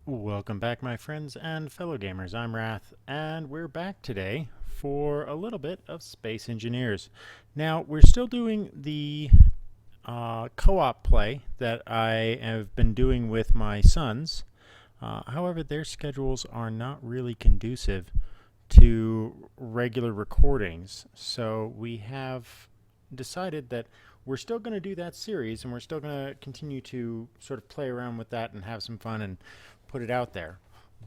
Welcome back, my friends and fellow gamers. I'm Wrath, and we're back today for a little bit of Space Engineers. Now, we're still doing the co-op play that I have been doing with my sons. However, their schedules are not really conducive to regular recordings, so we have decided that we're still going to do that series and we're still going to continue to sort of play around with that and have some fun and put it out there.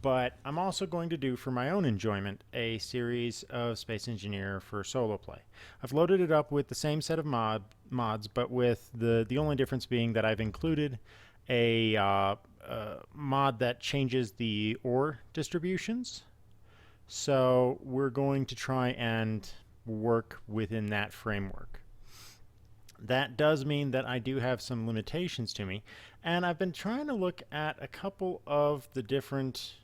But I'm also going to do, for my own enjoyment, a series of Space Engineer for solo play. I've loaded it up with the same set of mods, but with the only difference being that I've included a mod that changes the ore distributions. So we're going to try and work within that framework. That does mean that I do have some limitations to me, and I've been trying to look at a couple of the different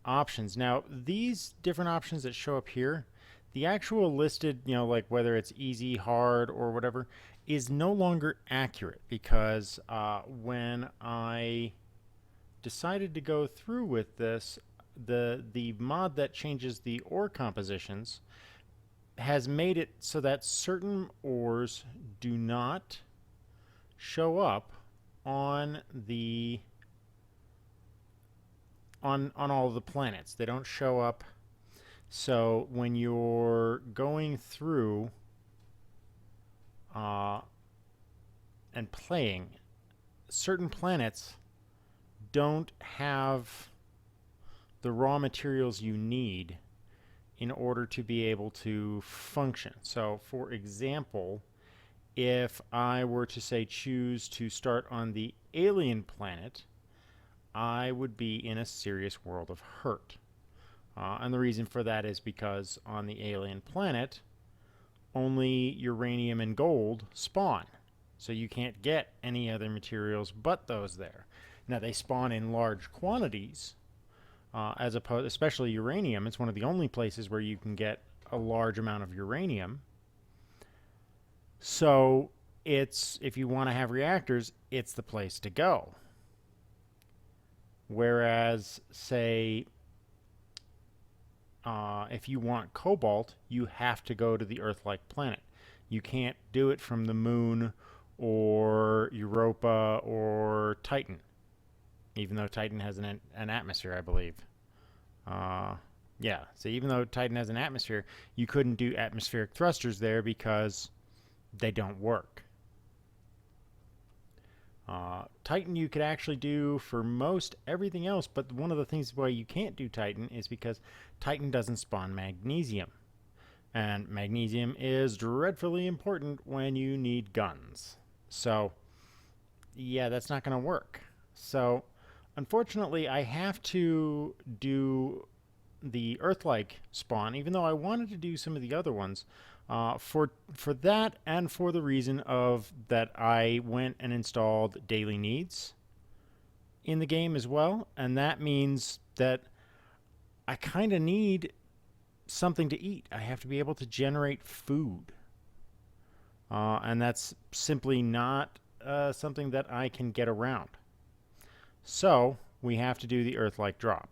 options. Now, these different options that show up here, the actual listed, like whether it's easy, hard, or whatever, is no longer accurate because when I decided to go through with this, the mod that changes the ore compositions has made it so that certain ores do not show up on the on all of the planets. They don't show up. So when you're going through and playing, certain planets don't have the raw materials you need in order to be able to function. So, for example, if I were to say choose to start on the alien planet, I would be in a serious world of hurt. And the reason for that is because on the alien planet, only uranium and gold spawn. So you can't get any other materials but those there. Now, they spawn in large quantities, as opposed, especially uranium. It's one of the only places where you can get a large amount of uranium. So it's, if you want to have reactors, it's the place to go. Whereas, say, if you want cobalt, you have to go to the Earth-like planet. You can't do it from the moon or Europa or Titan, even though Titan has an atmosphere, I believe. Yeah, so even though Titan has an atmosphere, you couldn't do atmospheric thrusters there because they don't work. Titan you could actually do for most everything else, but one of the things why you can't do Titan is because Titan doesn't spawn magnesium. And magnesium is dreadfully important when you need guns. So, yeah, that's not going to work. So, unfortunately, I have to do the Earth-like spawn, even though I wanted to do some of the other ones. For that, and for the reason of that I went and installed daily needs in the game as well, and that means that I kind of need something to eat. I have to be able to generate food, and that's simply not something that I can get around. So we have to do the Earth-like drop.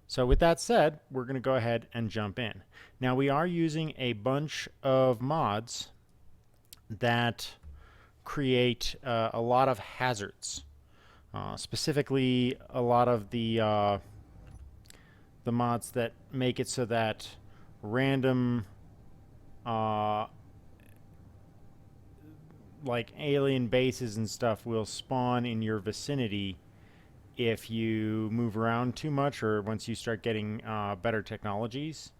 So with that said, we're going to go ahead and jump in. Now we are using a bunch of mods that create a lot of hazards. Specifically, a lot of the mods that make it so that random like alien bases and stuff will spawn in your vicinity if you move around too much or once you start getting better technologies.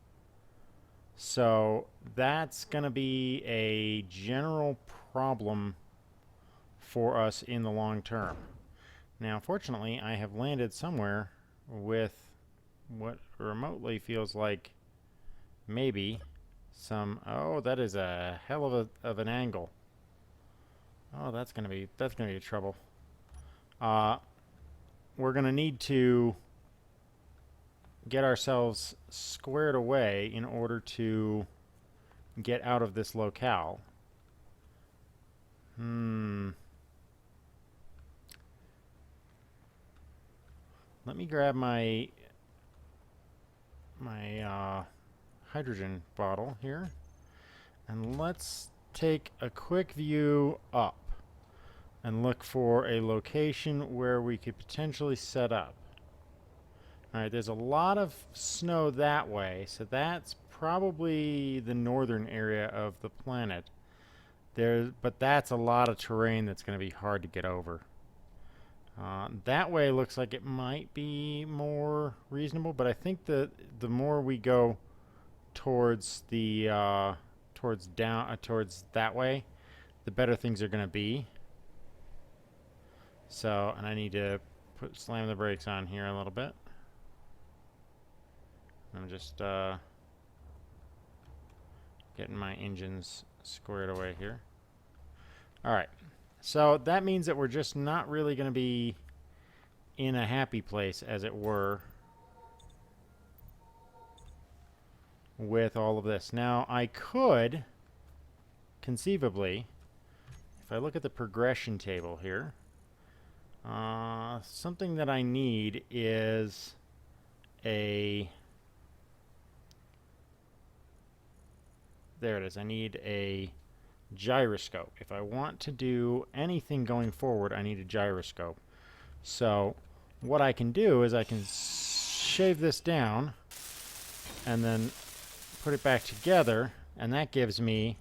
So that's going to be a general problem for us in the long term. Now, fortunately, I have landed somewhere with what remotely feels like maybe some. Oh, that is a hell of an angle. Oh, that's gonna be trouble. Uh, we're gonna need to get ourselves squared away in order to get out of this locale. let me grab my hydrogen bottle here, and let's take a quick view up and look for a location where we could potentially set up. Alright, there's a lot of snow that way, so that's probably the northern area of the planet. But that's a lot of terrain that's going to be hard to get over. That way looks like it might be more reasonable, but I think the more we go towards the towards that way, the better things are going to be. So, and I need to slam the brakes on here a little bit. I'm just getting my engines squared away here. Alright, so that means that we're just not really going to be in a happy place, as it were, with all of this. Now, I could, conceivably, if I look at the progression table here, something that I need is a... There it is. I need a gyroscope. If I want to do anything going forward, I need a gyroscope. So what I can do is I can shave this down and then put it back together, and that gives me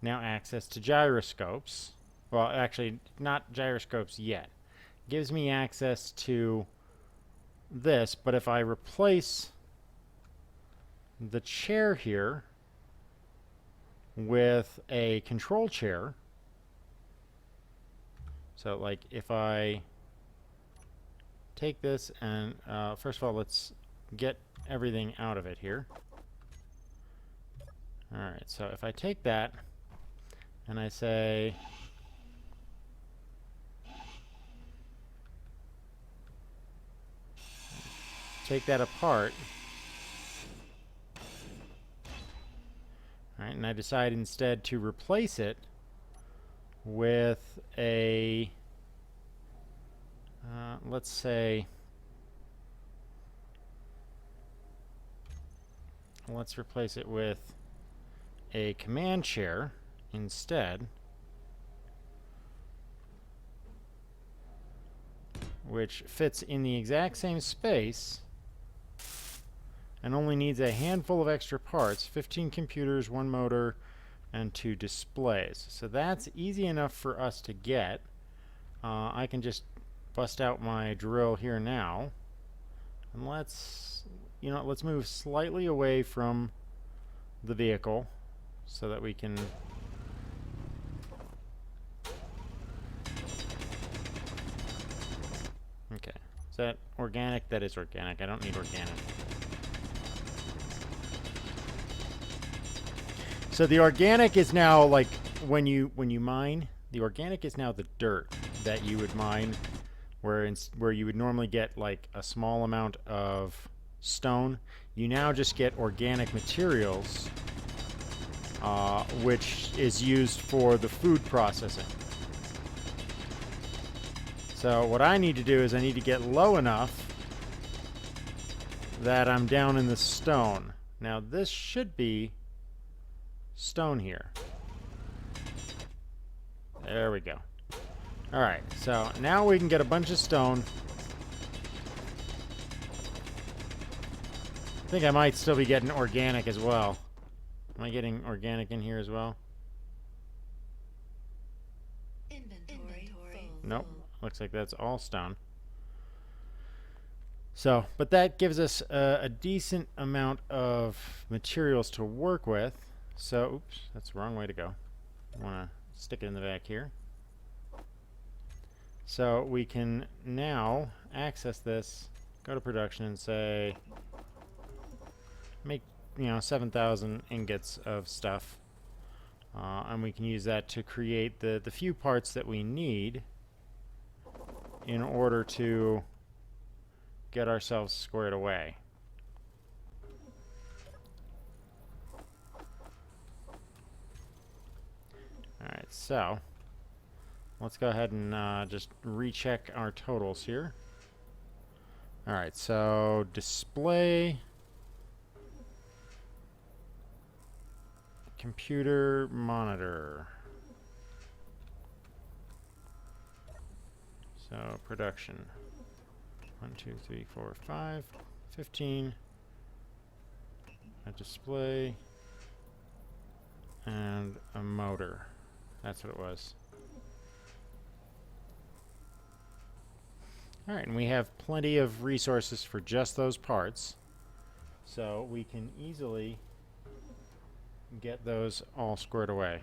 now access to gyroscopes. Well, actually, not gyroscopes yet. It gives me access to this, but if I replace the chair here with a control chair, so like if I take this and first of all, let's get everything out of it here. Alright, so if I take that and I say take that apart, alright, and I decide instead to replace it with a let's say, let's replace it with a command chair instead, which fits in the exact same space and only needs a handful of extra parts, 15 computers, 1 motor, and 2 displays. So that's easy enough for us to get. I can just bust out my drill here now, and let's move slightly away from the vehicle so that we can okay. Is that organic? That is organic. I don't need organic. So the organic is now, like, when you mine, the organic is now the dirt that you would mine, where you would normally get like a small amount of stone. You now just get organic materials, which is used for the food processing. So what I need to do is I need to get low enough that I'm down in the stone. Now this should be stone here. There we go. Alright, so now we can get a bunch of stone. I think I might still be getting organic as well. Am I getting organic in here as well? Inventory Nope. Looks like that's all stone. So, but that gives us a decent amount of materials to work with. So, oops, that's the wrong way to go. I want to stick it in the back here. So we can now access this, go to production and say, make, 7,000 ingots of stuff. And we can use that to create the few parts that we need in order to get ourselves squared away. Alright, so let's go ahead and just recheck our totals here. Alright, so display, computer monitor. So production. 1, 2, 3, 4, 5, 15. A display and a motor. That's what it was. Alright, and we have plenty of resources for just those parts. So we can easily get those all squared away.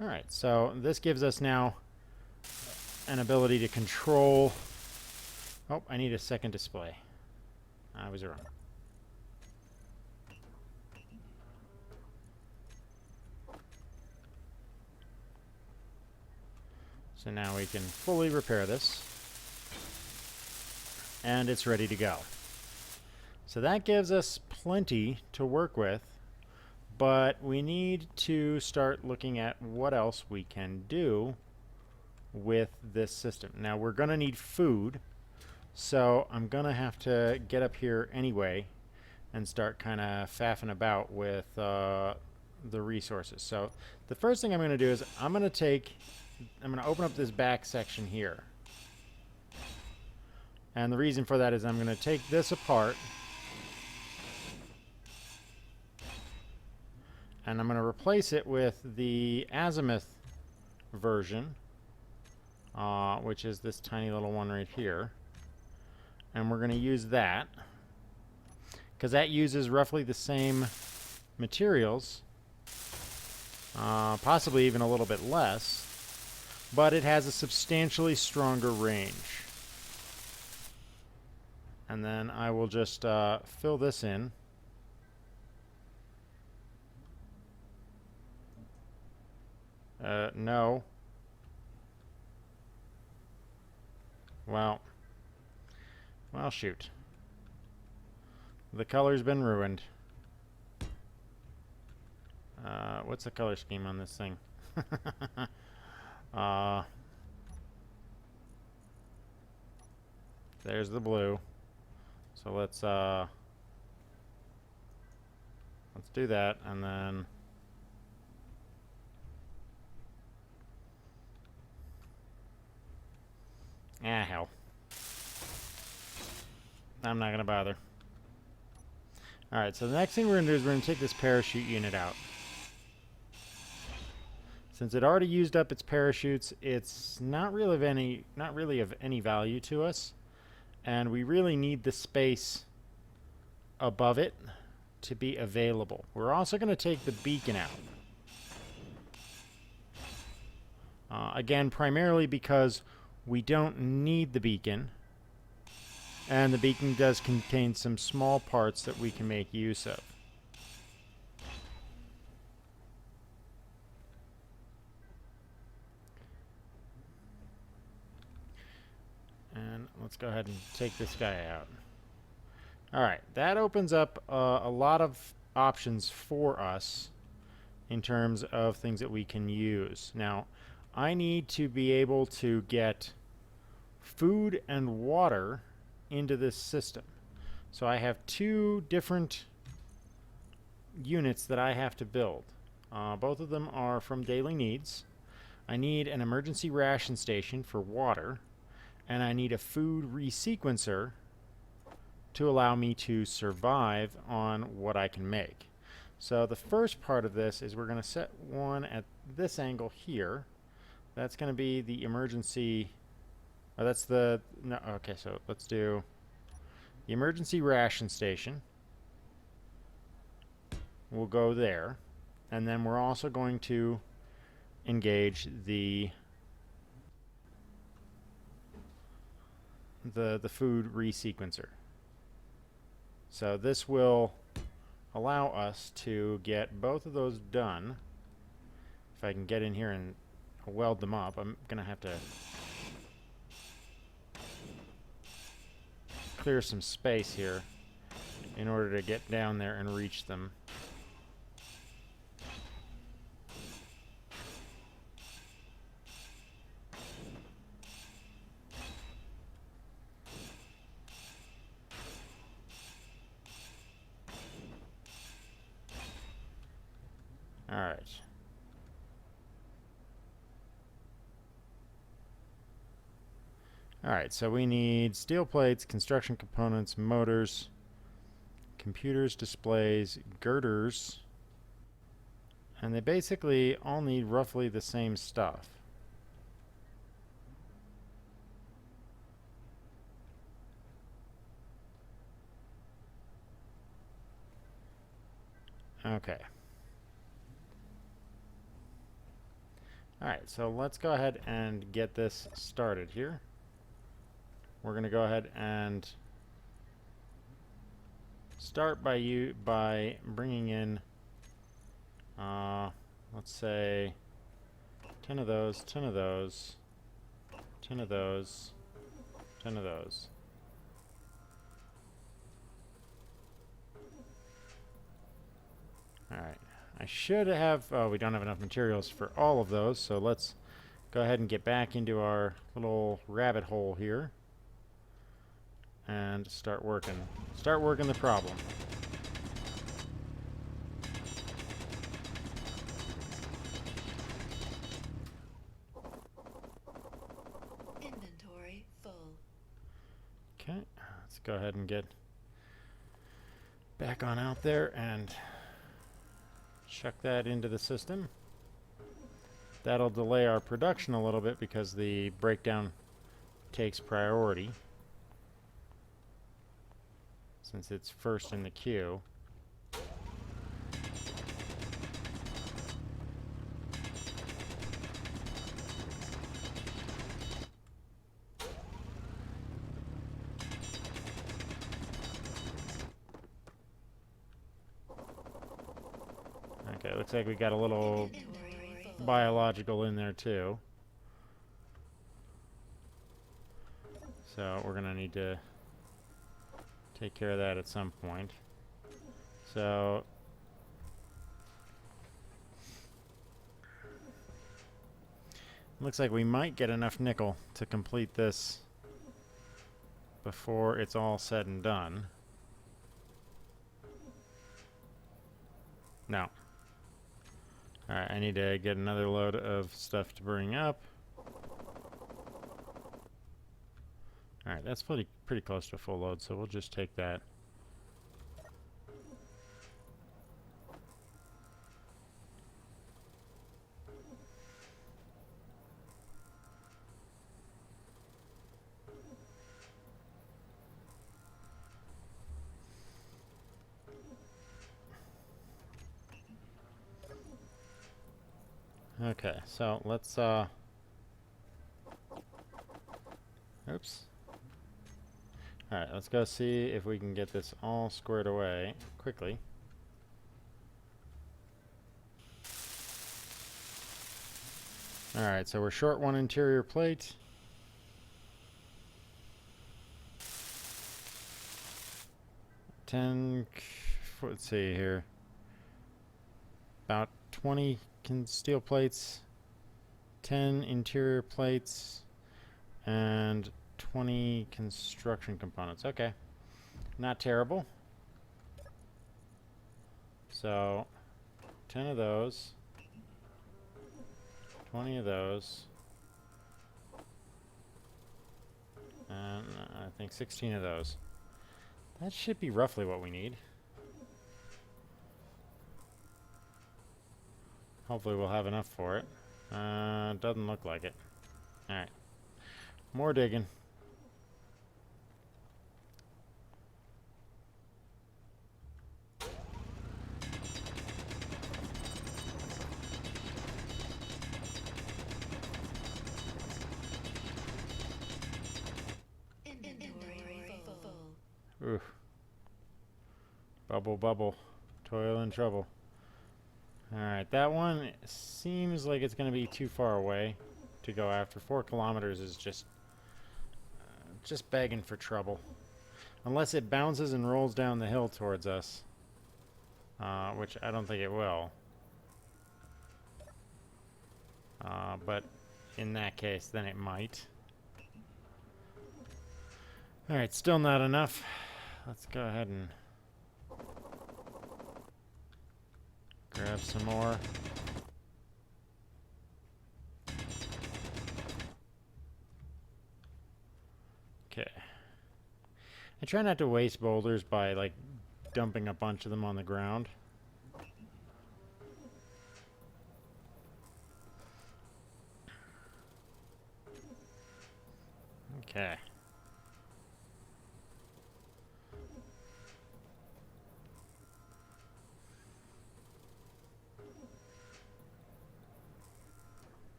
Alright, so this gives us now an ability to control... Oh, I need a second display. I was wrong. So now we can fully repair this. And it's ready to go. So that gives us plenty to work with, but we need to start looking at what else we can do with this system. Now we're going to need food, so I'm going to have to get up here anyway and start kind of faffing about with the resources. So the first thing I'm going to do is I'm going to open up this back section here. And the reason for that is I'm going to take this apart and I'm going to replace it with the Azimuth version, which is this tiny little one right here. And we're going to use that because that uses roughly the same materials, possibly even a little bit less, but it has a substantially stronger range. And then I will just fill this in. No. Well, shoot. The color's been ruined. What's the color scheme on this thing? There's the blue. So let's do that, and then hell. I'm not gonna bother. Alright, so the next thing we're gonna do is we're gonna take this parachute unit out. Since it already used up its parachutes, it's not really of any value to us. And we really need the space above it to be available. We're also going to take the beacon out. Again, primarily because we don't need the beacon. And the beacon does contain some small parts that we can make use of. And let's go ahead and take this guy out. Alright, that opens up a lot of options for us in terms of things that we can use. Now, I need to be able to get food and water into this system. So I have two different units that I have to build. Both of them are from Daily Needs. I need an emergency ration station for water, and I need a food resequencer to allow me to survive on what I can make. So the first part of this is we're going to set one at this angle here. That's going to be the emergency... Oh, that's the... No, okay, so let's do the emergency ration station. We'll go there. And then we're also going to engage the food resequencer. So this will allow us to get both of those done. If I can get in here and weld them up, I'm gonna have to clear some space here in order to get down there and reach them. right. Alright, so we need steel plates, construction components, motors, computers, displays, girders, and they basically all need roughly the same stuff. Okay. Alright, so let's go ahead and get this started here. We're going to go ahead and start by bringing in, let's say, 10 of those, 10 of those, 10 of those, 10 of those. Alright, I should have, oh, we don't have enough materials for all of those, so let's go ahead and get back into our little rabbit hole here and start working the problem. Inventory full. Okay, let's go ahead and get back on out there and chuck that into the system. That'll delay our production a little bit because the breakdown takes priority since it's first in the queue. Okay, looks like we got a little Inventory full. biological in there too. So we're gonna need to take care of that at some point. So looks like we might get enough nickel to complete this before it's all said and done. No. Alright, I need to get another load of stuff to bring up. Alright, that's pretty close to a full load, so we'll just take that. Okay, so let's oops. Alright, let's go see if we can get this all squared away quickly. Alright, so we're short one interior plate. Let's see here. About 20 steel plates, 10 interior plates, and 20 construction components. Okay, not terrible. So 10 of those, 20 of those, and I think 16 of those. That should be roughly what we need. Hopefully we'll have enough for it. Doesn't look like it. Alright. More digging. Inventory full. Ooh. Bubble, bubble. Toil and trouble. Alright, that one seems like it's going to be too far away to go after. 4 kilometers is just begging for trouble. Unless it bounces and rolls down the hill towards us. Which I don't think it will. But in that case, then it might. Alright, still not enough. Let's go ahead and grab some more. Okay. I try not to waste boulders by, like, dumping a bunch of them on the ground. Okay.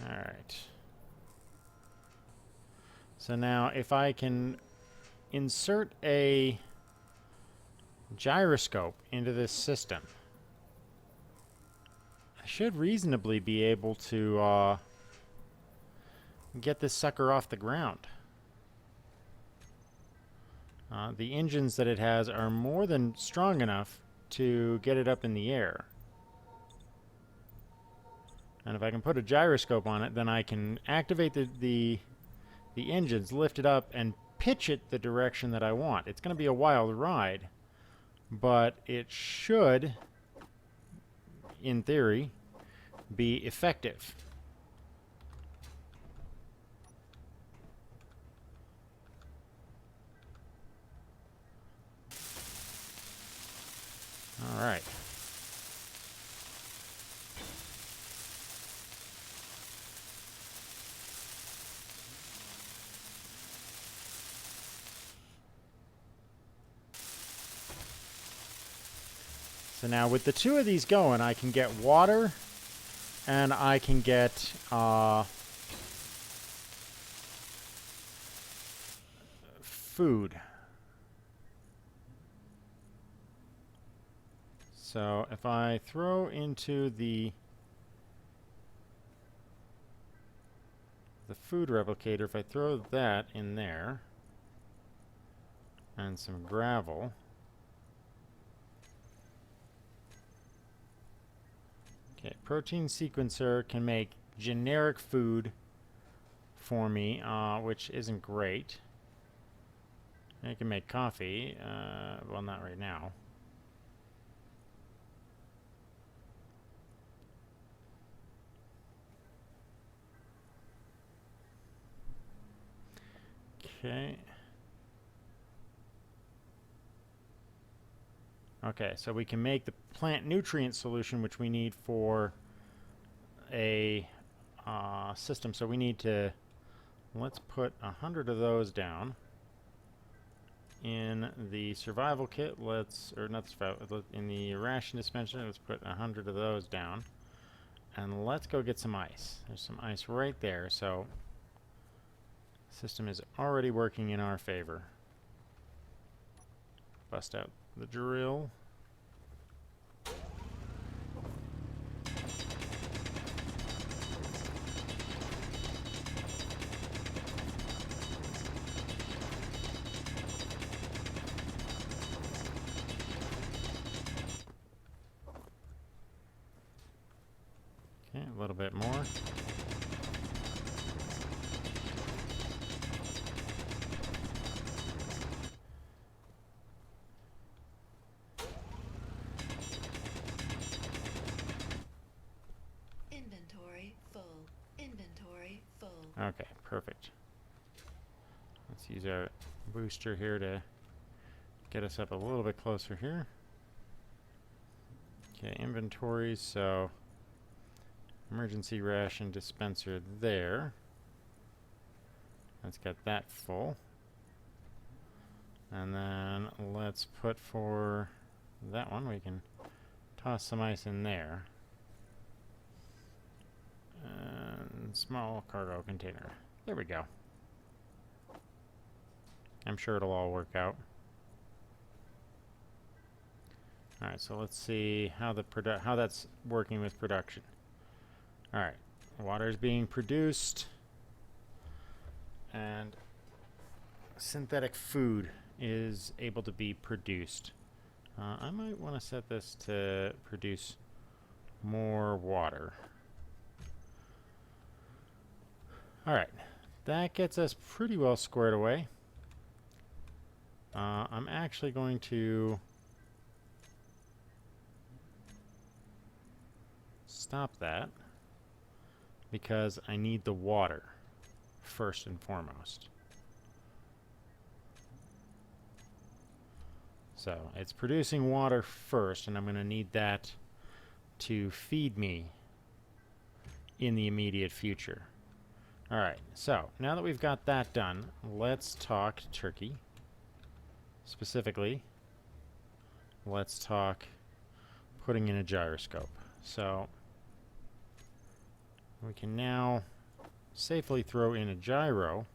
Alright. So now, if I can insert a gyroscope into this system, I should reasonably be able to get this sucker off the ground. The engines that it has are more than strong enough to get it up in the air. And if I can put a gyroscope on it, then I can activate the engines, lift it up, and pitch it the direction that I want. It's going to be a wild ride, but it should, in theory, be effective. All right. So now with the two of these going, I can get water and I can get food. So if I throw into the food replicator, if I throw that in there and some gravel, okay, protein sequencer can make generic food for me, which isn't great. It can make coffee, well, not right now. Okay. Okay, so we can make the plant nutrient solution, which we need for a system. So we need to, let's put 100 of those down in the survival kit. Let's, or not survival, in the ration dispenser, let's put 100 of those down. And let's go get some ice. There's some ice right there, so the system is already working in our favor. Bust out the drill. Okay, a little bit more. Inventory full. Inventory full. Okay, perfect. Let's use our booster here to get us up a little bit closer here. Okay, inventory, so emergency ration dispenser there. Let's get that full. And then let's put for that one, we can toss some ice in there. And small cargo container. There we go. I'm sure it'll all work out. Alright, so let's see how how that's working with production. Alright, water is being produced, and synthetic food is able to be produced. I might want to set this to produce more water. Alright, that gets us pretty well squared away. I'm actually going to stop that because I need the water. first and foremost. So it's producing water first, and I'm going to need that to feed me in the immediate future. Alright, so now that we've got that done, let's talk turkey. Specifically, let's talk putting in a gyroscope. So we can now safely throw in a gyro.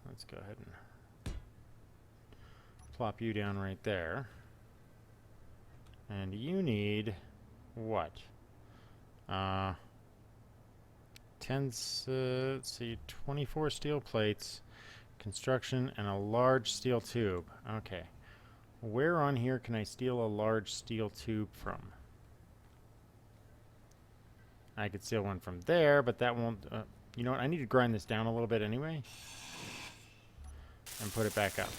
Let's go ahead and plop you down right there. And you need what? let's see, 24 steel plates, construction, and a large steel tube. Okay. Where on here can I steal a large steel tube from? I could steal one from there, but that won't... you know what? I need to grind this down a little bit anyway. And put it back up.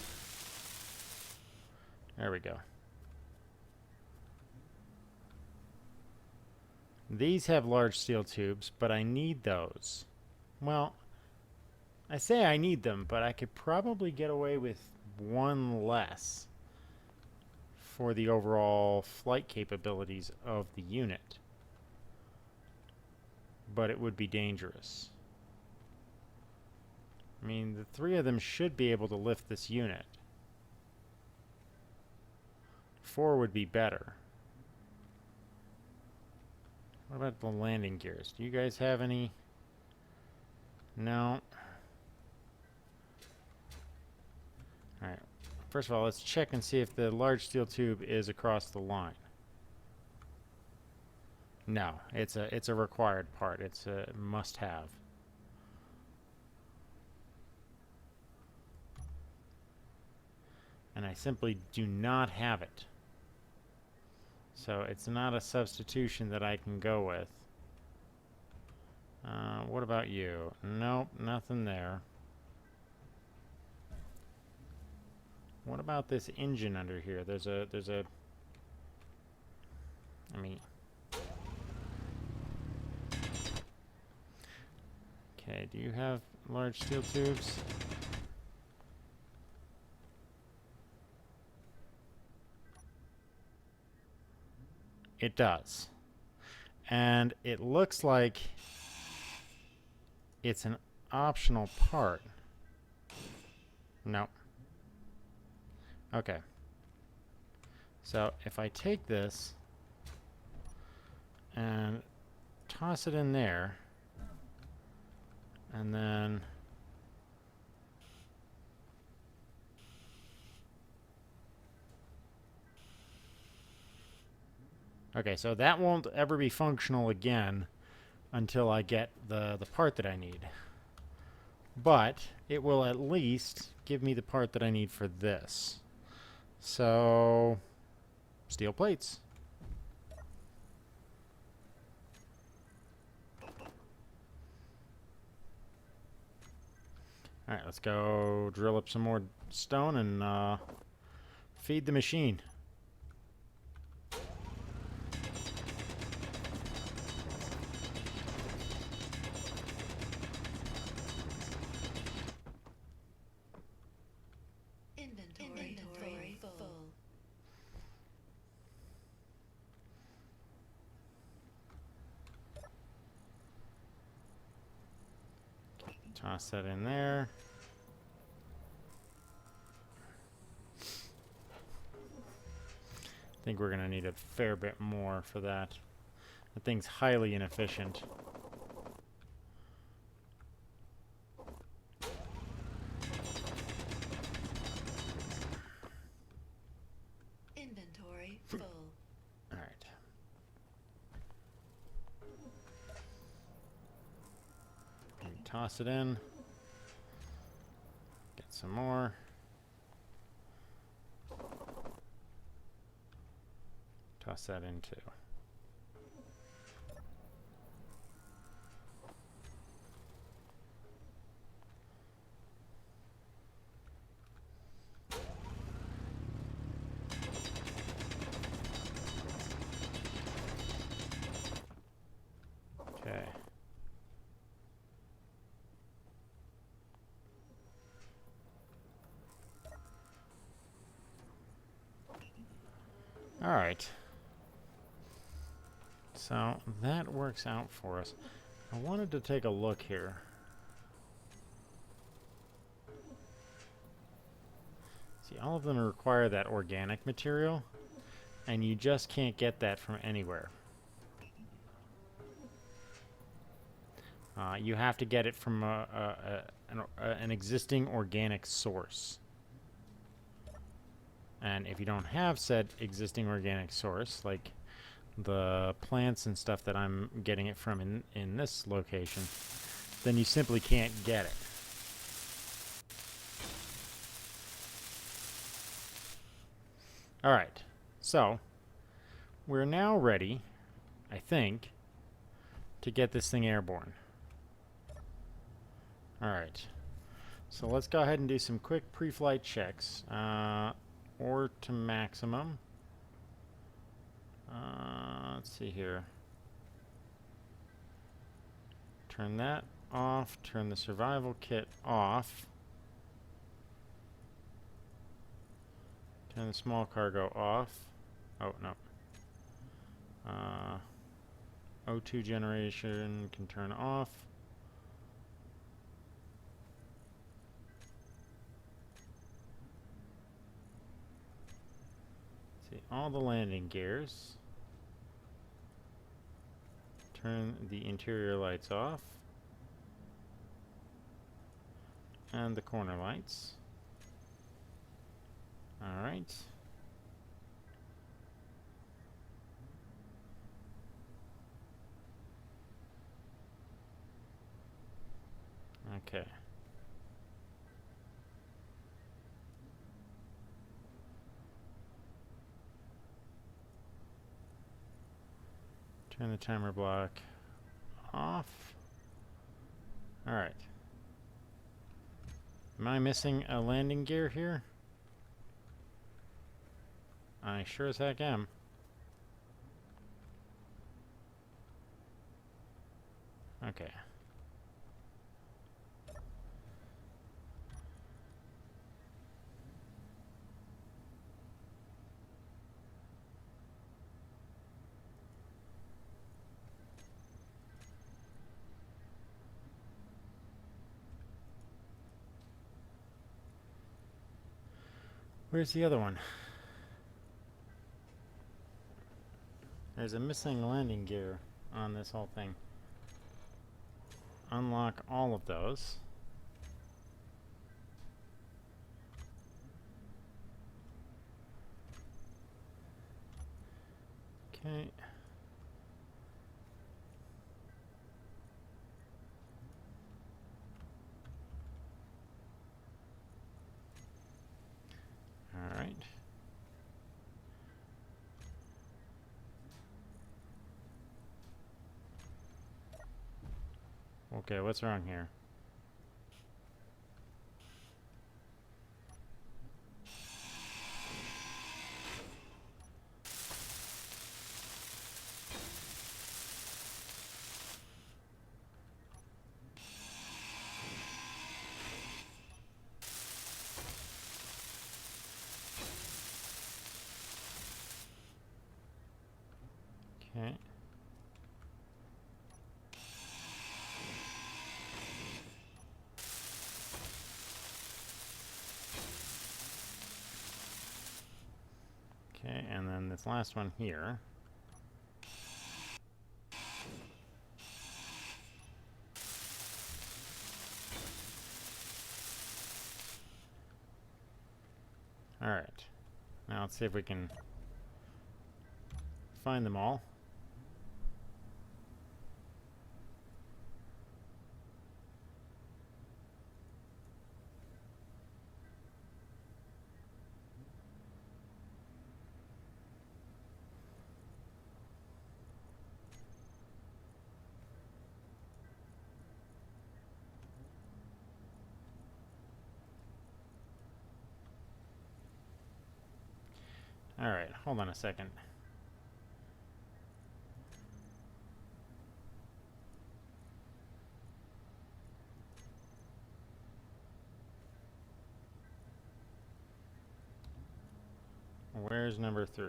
There we go. These have large steel tubes, but I need those. Well, I say I need them, but I could probably get away with one less for the overall flight capabilities of the unit. But it would be dangerous. I mean, the three of them should be able to lift this unit. 4 would be better. What about the landing gears? Do you guys have any? No. Alright. First of all, let's check and see if the large steel tube is across the line. No, it's a required part. It's a must-have. And I simply do not have it. So it's not a substitution that I can go with. What about you? Nope, nothing there. What about this engine under here? There's a I mean, okay, do you have large steel tubes? It does. And it looks like it's an optional part. No. Okay. So if I take this and toss it in there, and then okay, so that won't ever be functional again until I get the part that I need. But it will at least give me the part that I need for this. So, steel plates. Alright, let's go drill up some more stone and feed the machine. Inventory full. Toss that in there. I think we're going to need a fair bit more for that. The thing's highly inefficient. Inventory full. All right. Toss it in. Get some more. Toss that in too. Alright. So that works out for us. I wanted to take a look here. See, all of them require that organic material, and you just can't get that from anywhere. You have to get it from an existing organic source. And if you don't have said existing organic source, like the plants and stuff that I'm getting it from in this location, then you simply can't get it. Alright, so we're now ready, I think, to get this thing airborne. Alright, so let's go ahead and do some quick pre-flight checks. Or to maximum. Let's see here. Turn that off, turn the survival kit off. Turn the small cargo off. Oh, no. O2 generation can turn off. See, all the landing gears. Turn the interior lights off. And the corner lights. Alright. Okay. Turn the timer block off. Alright. Am I missing a landing gear here? I sure as heck am. Okay. Where's the other one? There's a missing landing gear on this whole thing. Unlock all of those. Okay. All right. Okay, what's wrong here? Okay. Okay, and then this last one here. Alright. Now let's see if we can find them all. Alright, hold on a second. Where's number 3?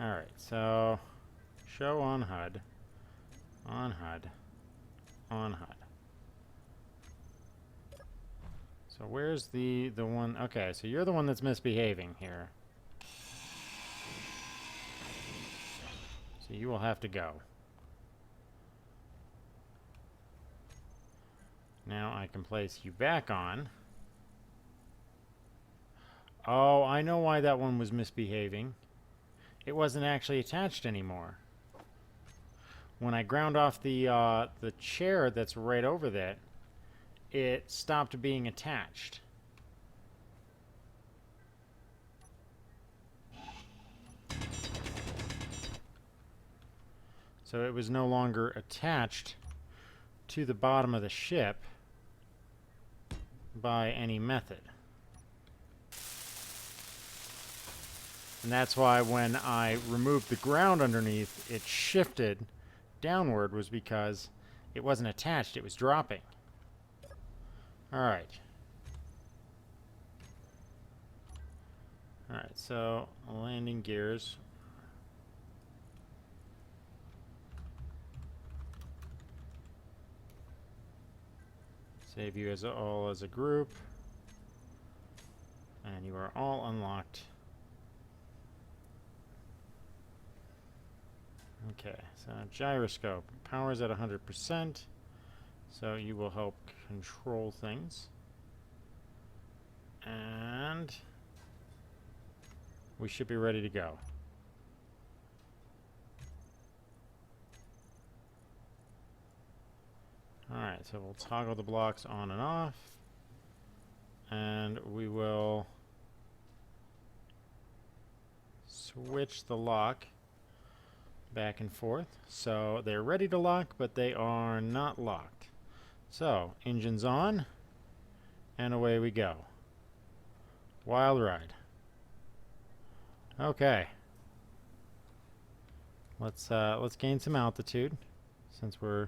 Alright, so show on HUD. On HUD. On HUD. So where's the one? Okay, so you're the one that's misbehaving here. So you will have to go. Now I can place you back on. Oh, I know why that one was misbehaving. It wasn't actually attached anymore. When I ground off the chair that's right over that, it stopped being attached. So it was no longer attached to the bottom of the ship by any method. And that's why when I removed the ground underneath, it shifted downward, was because it wasn't attached, it was dropping. Alright. Alright, so landing gears. Save you as all as a group. And you are all unlocked. Okay, so gyroscope. Power's at 100%. So you will help control things. And we should be ready to go. Alright, so we'll toggle the blocks on and off. And we will switch the lock back and forth. So they're ready to lock, but they are not locked. So, engines on, and away we go. Wild ride. Okay. Let's gain some altitude, since we're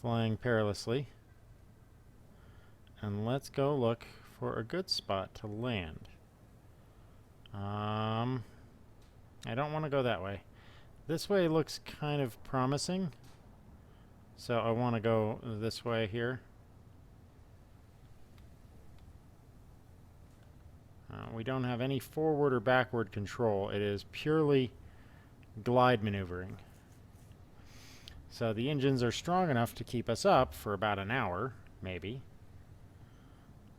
flying perilously. And let's go look for a good spot to land. I don't want to go that way. This way looks kind of promising. So I want to go this way here. We don't have any forward or backward control. It is purely glide maneuvering. So the engines are strong enough to keep us up for about an hour, maybe.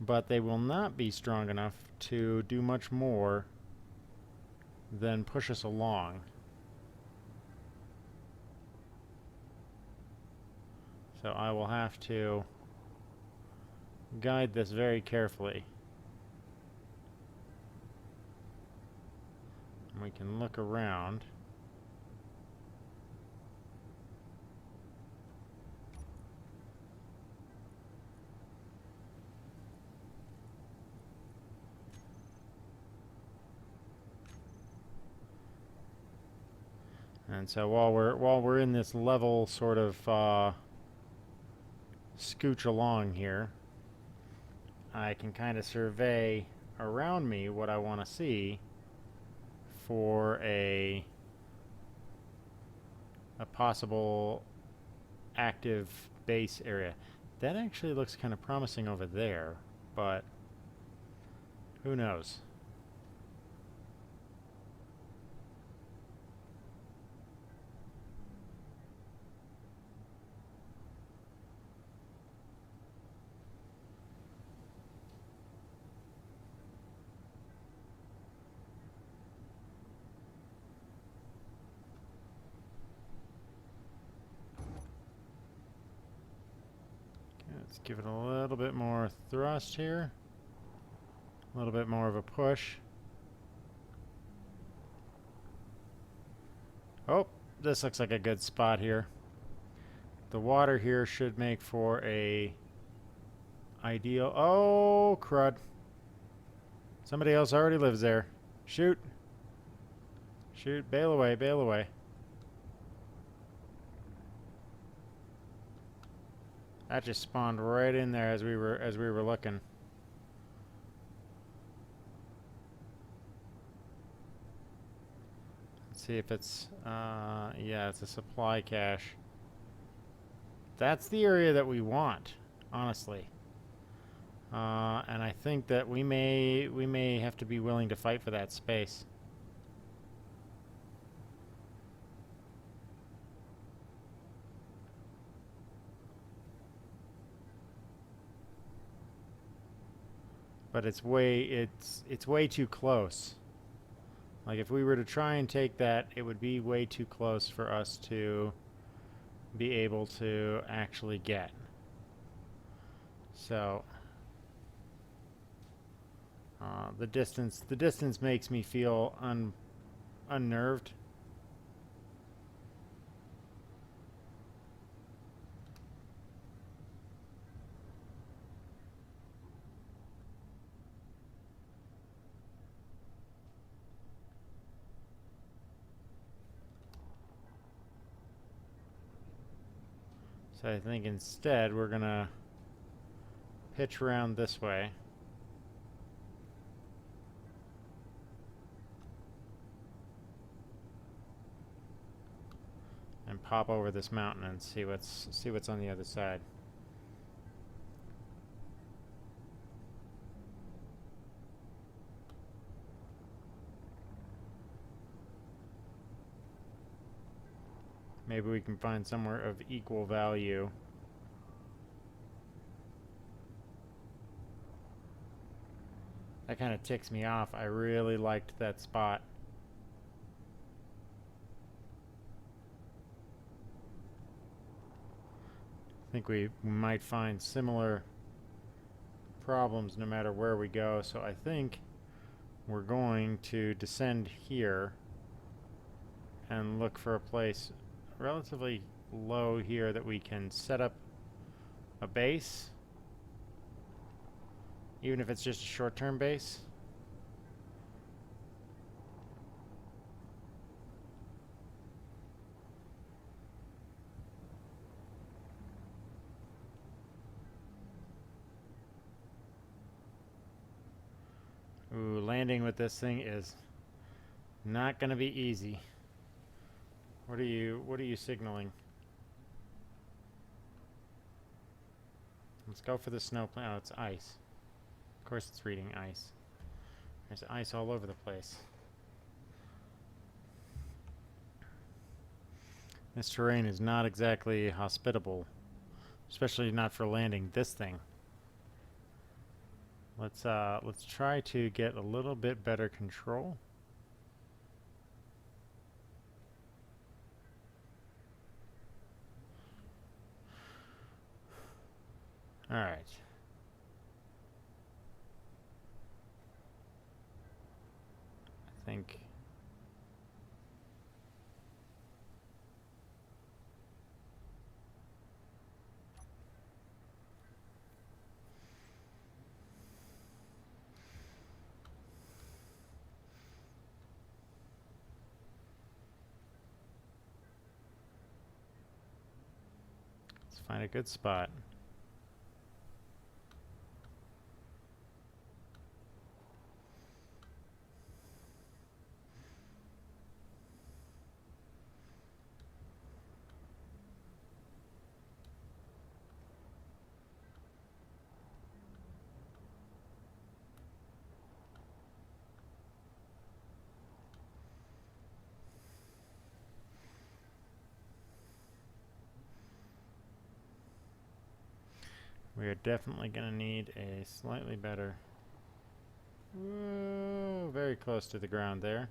But they will not be strong enough to do much more than push us along. So I will have to guide this very carefully. And we can look around. And so while we're in this level sort of scooch along here, I can kind of survey around me what I want to see for a possible active base area. That actually looks kind of promising over there, but who knows? Let's give it a little bit more thrust here. A little bit more of a push. Oh, this looks like a good spot here. The water here should make for a ideal... Oh, crud. Somebody else already lives there. Shoot. Shoot, bail away, bail away. That just spawned right in there as we were looking. Let's see if it's, yeah, it's a supply cache. That's the area that we want, honestly. And I think that we may have to be willing to fight for that space. But it's way too close. Like if we were to try and take that, it would be way too close for us to be able to actually get. So the distance makes me feel unnerved. So I think instead we're gonna pitch around this way. And pop over this mountain and see what's on the other side. Maybe we can find somewhere of equal value. That kind of ticks me off. I really liked that spot. I think we might find similar problems no matter where we go, so I think we're going to descend here and look for a place relatively low here that we can set up a base, even if it's just a short-term base. Ooh, landing with this thing is not going to be easy. What are you signaling? Let's go for the snow planet. Oh, it's ice. Of course it's reading ice. There's ice all over the place. This terrain is not exactly hospitable, especially not for landing this thing. Let's try to get a little bit better control. All right. I think let's find a good spot. We are definitely going to need a slightly better... Whoa, very close to the ground there.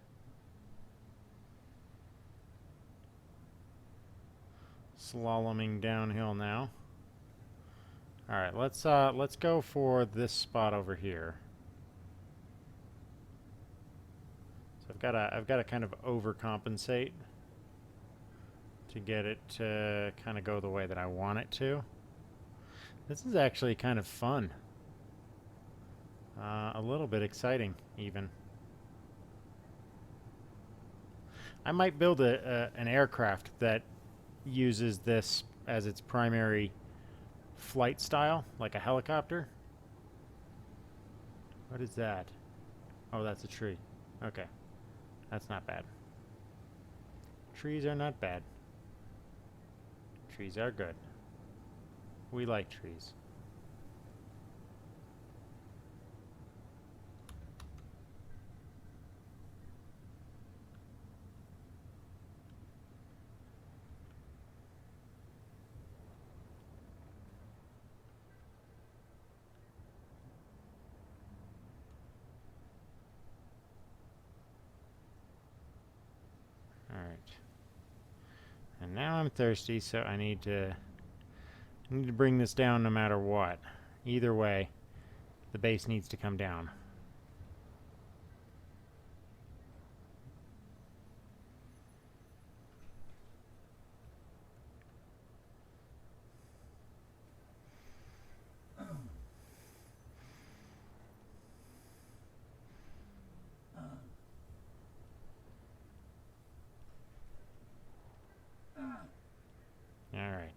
Slaloming downhill now. All right, let's go for this spot over here. So I've got to kind of overcompensate to get it to kind of go the way that I want it to. This is actually kind of fun. A little bit exciting, even. I might build an aircraft that uses this as its primary flight style, like a helicopter. What is that? Oh, that's a tree. Okay. That's not bad. trees are not bad. Trees are good. We like trees. Alright. And now I'm thirsty, so I need to bring this down no matter what. Either way, the base needs to come down. Alright.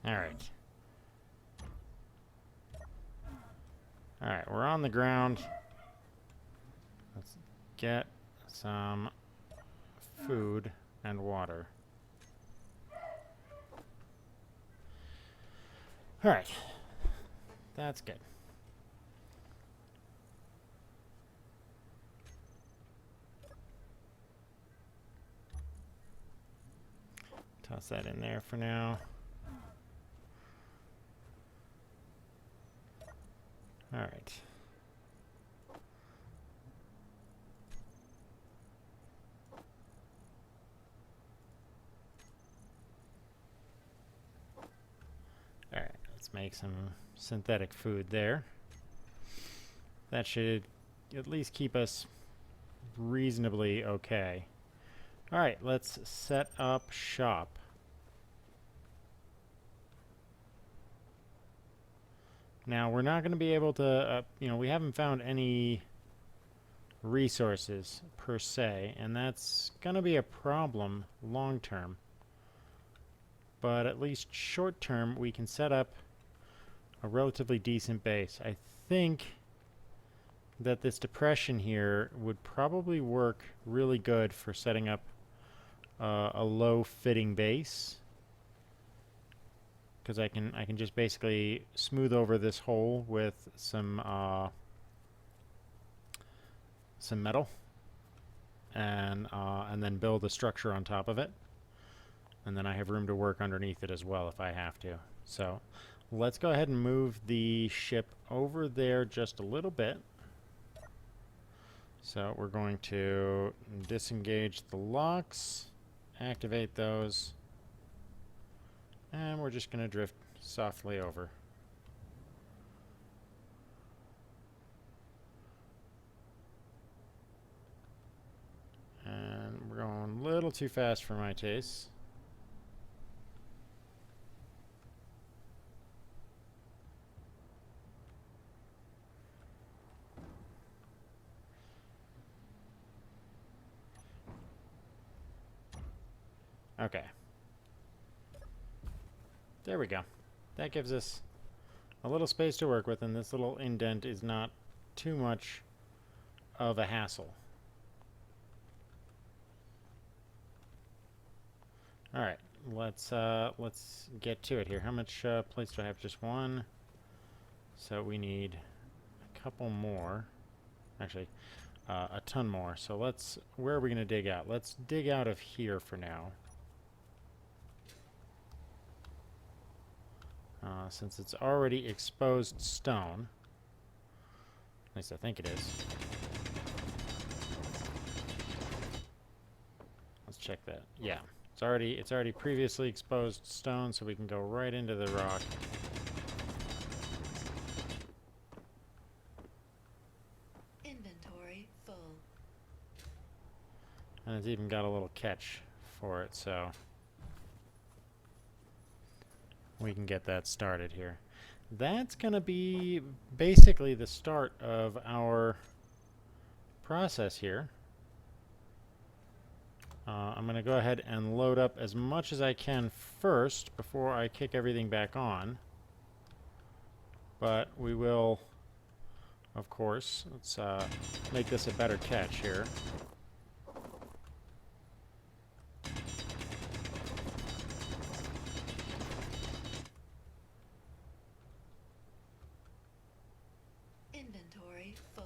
Alright. Alright, we're on the ground. Let's get some food and water. Alright. That's good. Toss that in there for now. Alright. Alright, let's make some synthetic food there. That should at least keep us reasonably okay. Alright, let's set up shop. Now, we're not going to be able to, we haven't found any resources per se, and that's going to be a problem long term. But at least short term, we can set up a relatively decent base. I think that this depression here would probably work really good for setting up a low fitting base, because I can just basically smooth over this hole with some metal, and then build a structure on top of it, and then I have room to work underneath it as well if I have to. So let's go ahead and move the ship over there just a little bit. So we're going to disengage the locks, activate those, and we're just going to drift softly over. And we're going a little too fast for my taste. Okay. There we go. That gives us a little space to work with, and this little indent is not too much of a hassle. Alright, let's get to it here. How much plates do I have? Just one. So we need a couple more. Actually, a ton more. So where are we going to dig out? Let's dig out of here for now. Since it's already exposed stone. At least I think it is. Let's check that. Yeah. It's already previously exposed stone, so we can go right into the rock. Inventory full. And it's even got a little catch for it, so we can get that started here. That's going to be basically the start of our process here. I'm going to go ahead and load up as much as I can first before I kick everything back on. But we will, of course, let's make this a better catch here. Inventory full.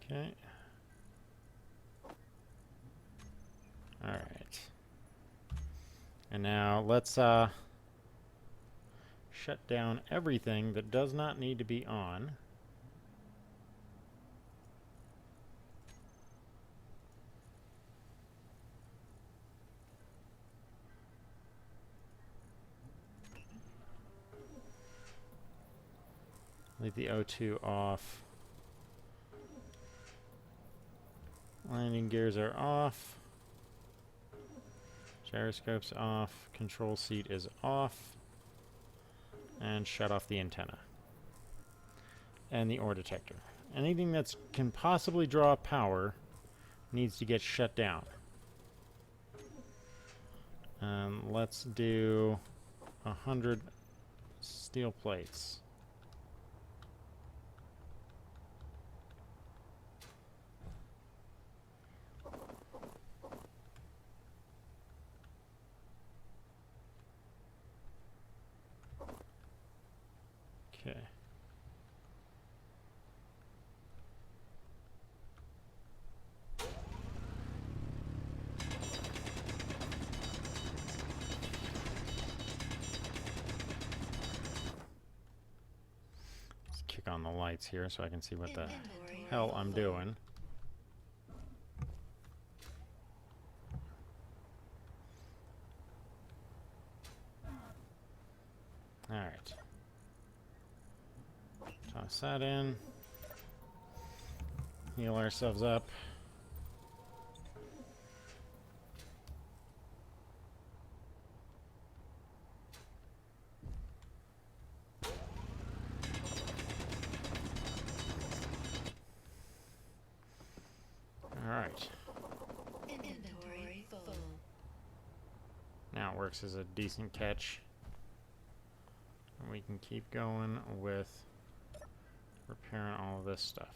Okay. Alright. And now let's shut down everything that does not need to be on. Leave the O2 off. Landing gears are off. Gyroscope's off. Control seat is off. And shut off the antenna. And the ore detector. Anything that can possibly draw power needs to get shut down. Let's do 100 steel plates. Okay. Let's kick on the lights here so I can see what the Inventory hell I'm full. doing. Alright. Toss that in. Heal ourselves up. Alright. Inventory full. Now it works as a decent catch. And we can keep going with repairing all of this stuff.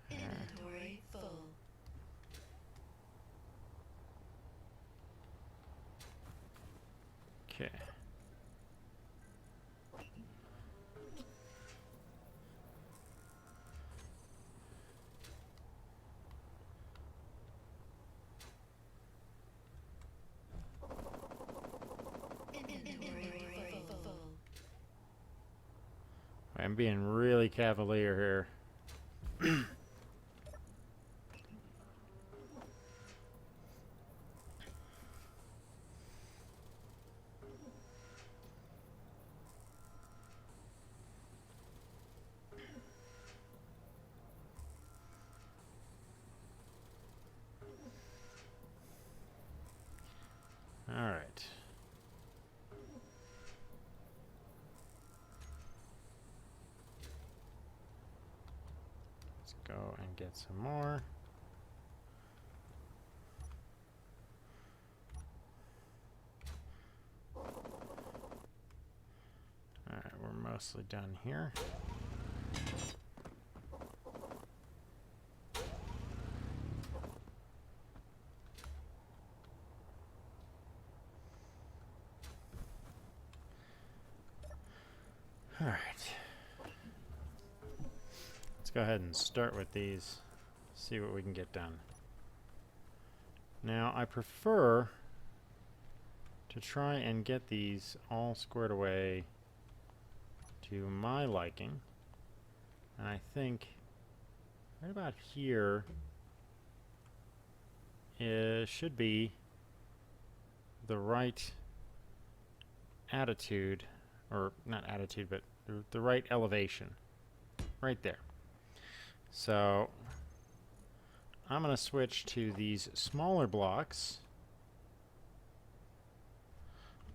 Inventory full. Okay. Inventory full. I'm being really cavalier here. Alright. Let's go and get some more. Alright, we're mostly done here. Alright. Let's go ahead and start with these. See what we can get done. Now, I prefer to try and get these all squared away to my liking. And I think right about here should be the right attitude, or not attitude, but the right elevation. Right there. So I'm going to switch to these smaller blocks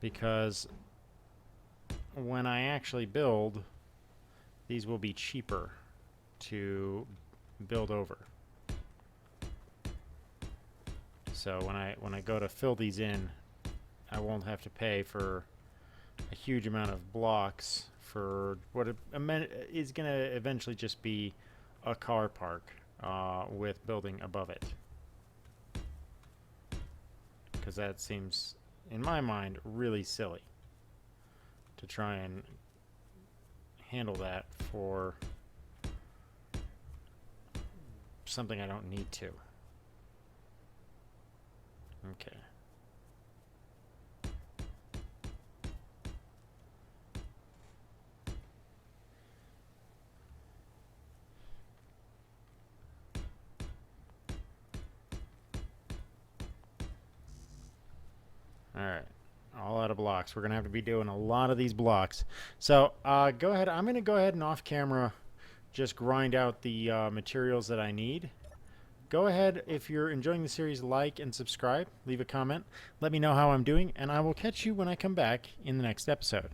because when I actually build, these will be cheaper to build over. So when I go to fill these in, I won't have to pay for a huge amount of blocks for what is going to eventually just be a car park with building above it. Because that seems, in my mind, really silly to try and handle that for something I don't need to. Okay. Alright, all out of blocks. We're going to have to be doing a lot of these blocks. So go ahead. I'm going to go ahead and off camera just grind out the materials that I need. Go ahead, if you're enjoying the series, like and subscribe. Leave a comment. Let me know how I'm doing, and I will catch you when I come back in the next episode.